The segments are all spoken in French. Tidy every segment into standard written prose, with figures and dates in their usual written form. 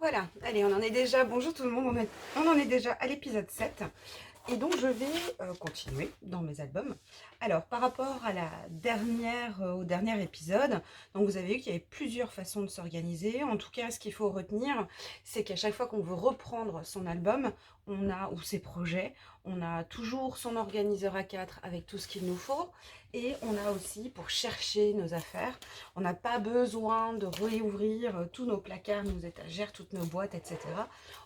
Voilà, allez, on en est déjà, bonjour tout le monde, on en est déjà à l'épisode 7. Et donc je vais continuer dans mes albums. Alors par rapport à la dernière, au dernier épisode, donc vous avez vu qu'il y avait plusieurs façons de s'organiser. En tout cas, ce qu'il faut retenir, c'est qu'à chaque fois qu'on veut reprendre son album, on a, ou ses projets, on a toujours son organiseur A4 avec tout ce qu'il nous faut. Et on a aussi, pour chercher nos affaires, on n'a pas besoin de réouvrir tous nos placards, nos étagères, toutes nos boîtes, etc.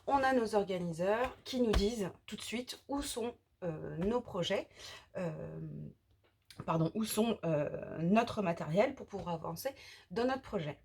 On a nos organiseurs qui nous disent tout de suite où sont nos projets, où sont notre matériel pour pouvoir avancer dans notre projet.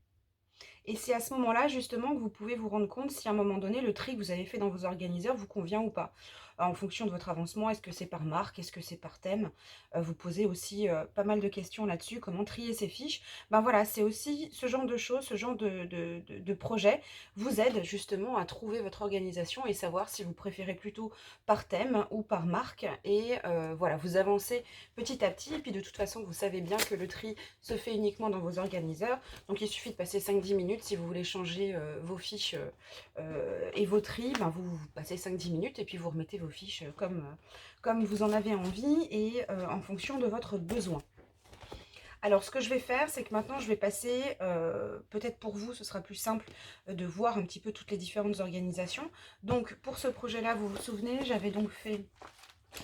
Et c'est à ce moment-là, justement, que vous pouvez vous rendre compte si à un moment donné, le tri que vous avez fait dans vos organiseurs vous convient ou pas. En fonction de votre avancement, est-ce que c'est par marque, est-ce que c'est par thème? Vous posez aussi pas mal de questions là-dessus, comment trier ces fiches. Ben voilà, c'est aussi ce genre de choses, ce genre de projet vous aide justement à trouver votre organisation et savoir si vous préférez plutôt par thème ou par marque. Et voilà, vous avancez petit à petit. Et puis de toute façon, vous savez bien que le tri se fait uniquement dans vos organiseurs. Donc il suffit de passer 5-10 minutes. Si vous voulez changer vos fiches et vos tris, ben vous passez 5-10 minutes et puis vous remettez vos fiches comme vous en avez envie et en fonction de votre besoin. Alors, ce que je vais faire, c'est que maintenant, je vais passer, peut-être pour vous, ce sera plus simple de voir un petit peu toutes les différentes organisations. Donc, pour ce projet-là, vous vous souvenez, j'avais donc fait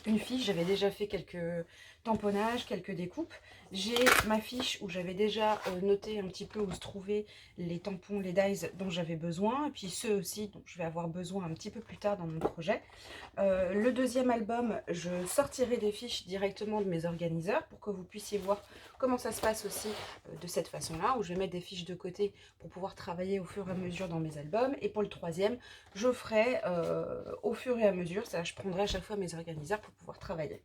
une fiche, j'avais déjà fait quelques tamponnages, quelques découpes. J'ai ma fiche où j'avais déjà noté un petit peu où se trouvaient les tampons, les dies dont j'avais besoin, et puis ceux aussi dont je vais avoir besoin un petit peu plus tard dans mon projet. Le deuxième album, je sortirai des fiches directement de mes organiseurs pour que vous puissiez voir comment ça se passe aussi de cette façon-là, où je vais mettre des fiches de côté pour pouvoir travailler au fur et à mesure dans mes albums. Et pour le troisième, je ferai au fur et à mesure, ça, je prendrai à chaque fois mes organiseurs pour pouvoir travailler.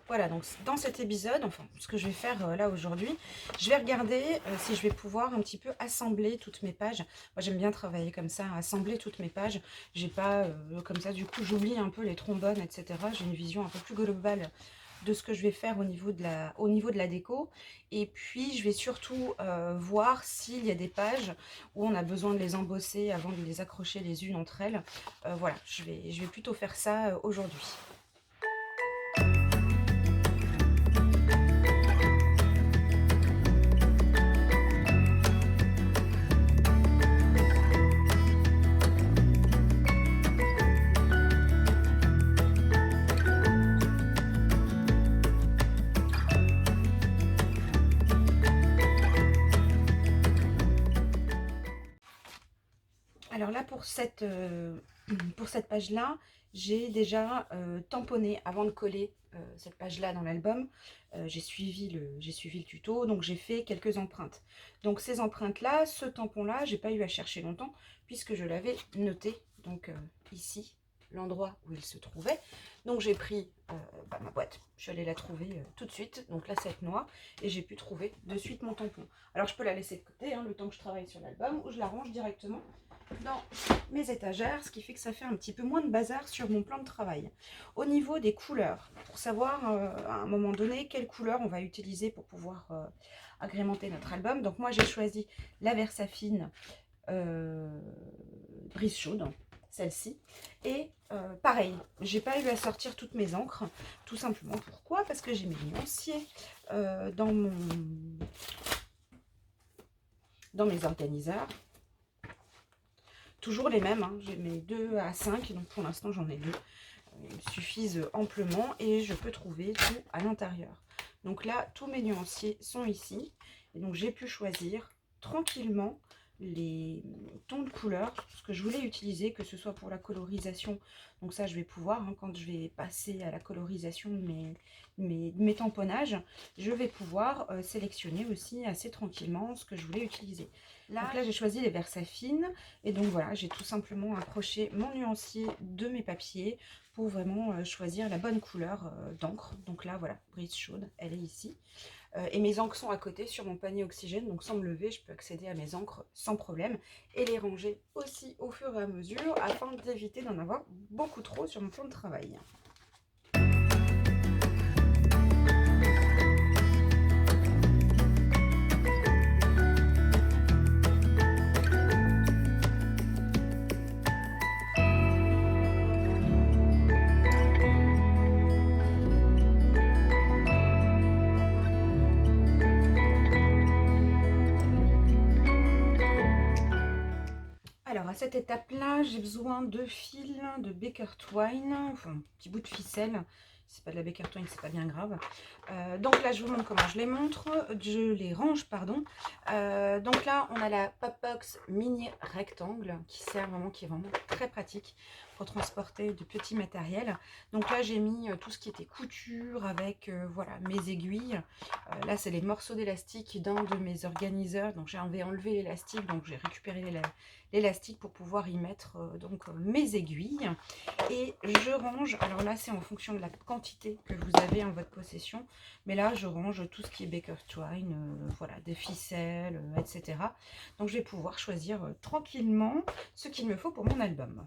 Voilà, donc dans cet épisode, enfin ce que je vais faire là aujourd'hui, je vais regarder si je vais pouvoir un petit peu assembler toutes mes pages. Moi j'aime bien travailler comme ça, assembler toutes mes pages. J'ai pas comme ça, du coup j'oublie un peu les trombones, etc. J'ai une vision un peu plus globale de ce que je vais faire au niveau de la déco. Et puis je vais surtout voir s'il y a des pages où on a besoin de les embosser avant de les accrocher les unes entre elles. Voilà, je vais plutôt faire ça aujourd'hui. Alors là, pour cette page-là, j'ai déjà tamponné avant de coller cette page-là dans l'album. J'ai suivi le tuto, donc j'ai fait quelques empreintes. Donc ces empreintes-là, ce tampon-là, j'ai pas eu à chercher longtemps puisque je l'avais noté. Donc ici, l'endroit où il se trouvait. Donc j'ai pris ma boîte, je suis allée la trouver tout de suite, donc la 7 noix, et j'ai pu trouver de suite mon tampon. Alors je peux la laisser de côté le temps que je travaille sur l'album, ou je la range directement dans mes étagères, ce qui fait que ça fait un petit peu moins de bazar sur mon plan de travail. Au niveau des couleurs, pour savoir à un moment donné quelle couleur on va utiliser pour pouvoir agrémenter notre album, donc moi j'ai choisi la Versafine Brise Chaude, celle-ci, et pareil, j'ai pas eu à sortir toutes mes encres, tout simplement. Pourquoi? Parce que j'ai mes nuanciers dans mes organiseurs. Toujours les mêmes, j'ai mes 2 à 5, donc pour l'instant j'en ai 2. Ils me suffisent amplement et je peux trouver tout à l'intérieur. Donc là, tous mes nuanciers sont ici. Et donc j'ai pu choisir tranquillement les tons de couleurs, ce que je voulais utiliser, que ce soit pour la colorisation. Donc ça, je vais pouvoir, quand je vais passer à la colorisation de mes tamponnages, je vais pouvoir sélectionner aussi assez tranquillement ce que je voulais utiliser. Donc là, j'ai choisi les Versafine. Et donc voilà, j'ai tout simplement approché mon nuancier de mes papiers pour vraiment choisir la bonne couleur d'encre. Donc là, voilà, Brise Chaude, elle est ici. Et mes encres sont à côté sur mon panier oxygène, donc sans me lever, je peux accéder à mes encres sans problème et les ranger aussi au fur et à mesure afin d'éviter d'en avoir beaucoup trop sur mon plan de travail. à cette étape-là, j'ai besoin de fils de Baker Twine, enfin un petit bout de ficelle. Si c'est pas de la Baker Twine, c'est pas bien grave. Donc là, je vous montre comment je les montre, je les range, pardon. Donc là, on a la Popbox mini rectangle qui sert vraiment, qui est vraiment très pratique pour transporter du petit matériel. Donc là, j'ai mis tout ce qui était couture avec voilà, mes aiguilles. Là, c'est les morceaux d'élastique d'un de mes organiseurs. Donc j'ai enlevé l'élastique, donc j'ai récupéré l'élastique pour pouvoir y mettre mes aiguilles. Et je range, alors là c'est en fonction de la quantité que vous avez en votre possession, mais là je range tout ce qui est Baker Twine, voilà, des ficelles, etc. Donc je vais pouvoir choisir tranquillement ce qu'il me faut pour mon album.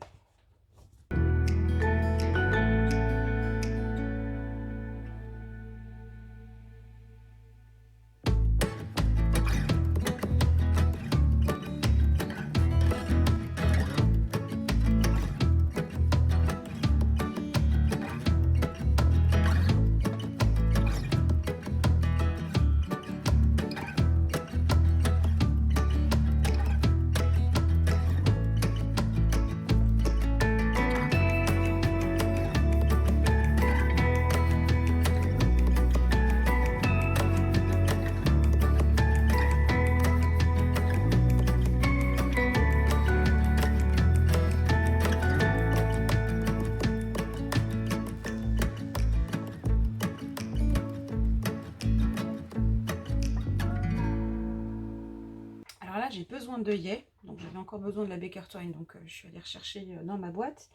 Alors là, j'ai besoin d'œillets, donc j'avais encore besoin de la Baker Twine, donc je suis allée rechercher dans ma boîte.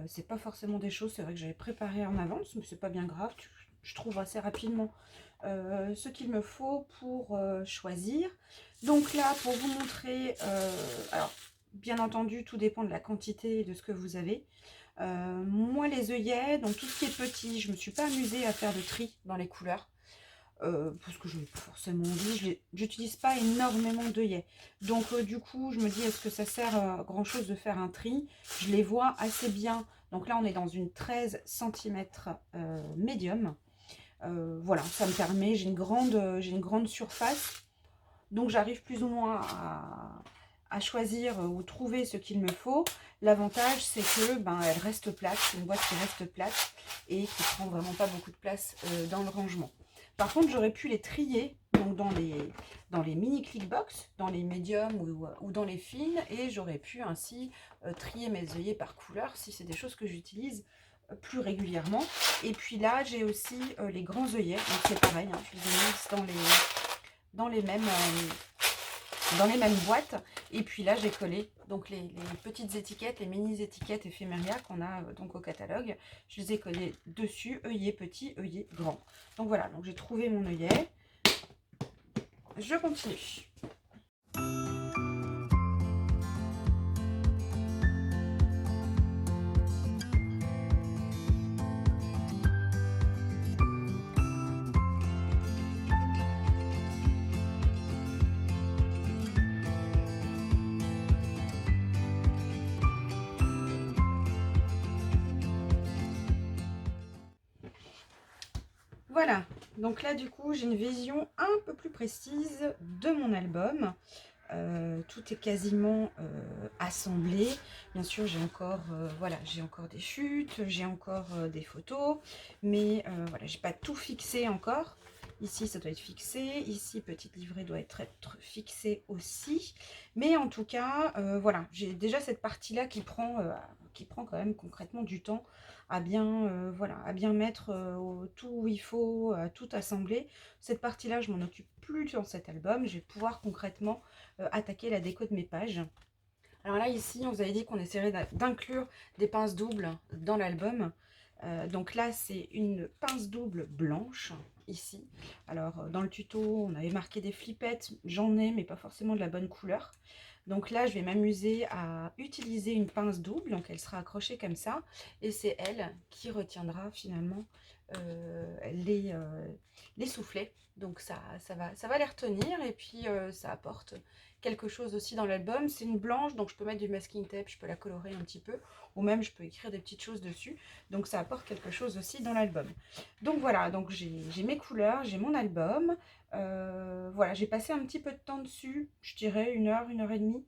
C'est pas forcément des choses, c'est vrai que j'avais préparé en avance, mais c'est pas bien grave. Je trouve assez rapidement ce qu'il me faut pour choisir. Donc là, pour vous montrer, alors bien entendu, tout dépend de la quantité et de ce que vous avez. Moi, les œillets, donc tout ce qui est petit, je ne me suis pas amusée à faire de tri dans les couleurs. Parce que je n'ai pas forcément envie, j'utilise pas énormément d'œillets. Donc du coup, je me dis, est-ce que ça sert à grand chose de faire un tri? Je les vois assez bien. Donc là, on est dans une 13 cm médium. Voilà, ça me permet, j'ai une grande surface. Donc j'arrive plus ou moins à choisir ou trouver ce qu'il me faut. L'avantage, c'est que elle reste plate, c'est une boîte qui reste plate et qui prend vraiment pas beaucoup de place dans le rangement. Par contre, j'aurais pu les trier donc dans les mini clickbox, dans les médiums ou dans les fines, et j'aurais pu ainsi trier mes œillets par couleur si c'est des choses que j'utilise plus régulièrement. Et puis là, j'ai aussi les grands œillets, donc c'est pareil, hein, je les ai mis dans les mêmes boîtes. Et puis là, j'ai collé donc les petites étiquettes, les mini étiquettes éphéméria qu'on a donc au catalogue. Je les ai collées dessus, œillet petit, œillet grand. Donc voilà, donc j'ai trouvé mon œillet. Je continue. Voilà, donc là du coup j'ai une vision un peu plus précise de mon album. Tout est quasiment assemblé. Bien sûr, j'ai encore, voilà, j'ai encore des chutes, j'ai encore des photos, mais voilà, j'ai pas tout fixé encore. Ici, ça doit être fixé. Ici, petite livrée doit être fixée aussi. Mais en tout cas, voilà, j'ai déjà cette partie-là qui prend quand même concrètement du temps à bien, voilà, à bien mettre tout où il faut, tout assembler. Cette partie-là, je m'en occupe plus dans cet album. Je vais pouvoir concrètement attaquer la déco de mes pages. Alors là, ici, on vous avait dit qu'on essaierait d'inclure des pinces doubles dans l'album. Donc là, c'est une pince double blanche, ici. Alors, dans le tuto, on avait marqué des flippettes. J'en ai, mais pas forcément de la bonne couleur. Donc là, je vais m'amuser à utiliser une pince double. Donc, elle sera accrochée comme ça. Et c'est elle qui retiendra finalement les soufflets. Donc, ça va les retenir. Et puis, ça apporte quelque chose aussi dans l'album. C'est une blanche, donc je peux mettre du masking tape, je peux la colorer un petit peu. Ou même, je peux écrire des petites choses dessus. Donc, ça apporte quelque chose aussi dans l'album. Donc, voilà. Donc, j'ai mes couleurs, j'ai mon album. Voilà, j'ai passé un petit peu de temps dessus, je dirais 1 heure, 1 heure et demie.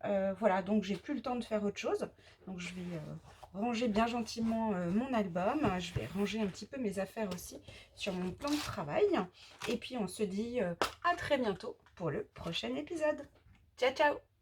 Voilà, donc j'ai plus le temps de faire autre chose. Donc je vais ranger bien gentiment mon album. Je vais ranger un petit peu mes affaires aussi sur mon plan de travail. Et puis on se dit à très bientôt pour le prochain épisode. Ciao, ciao!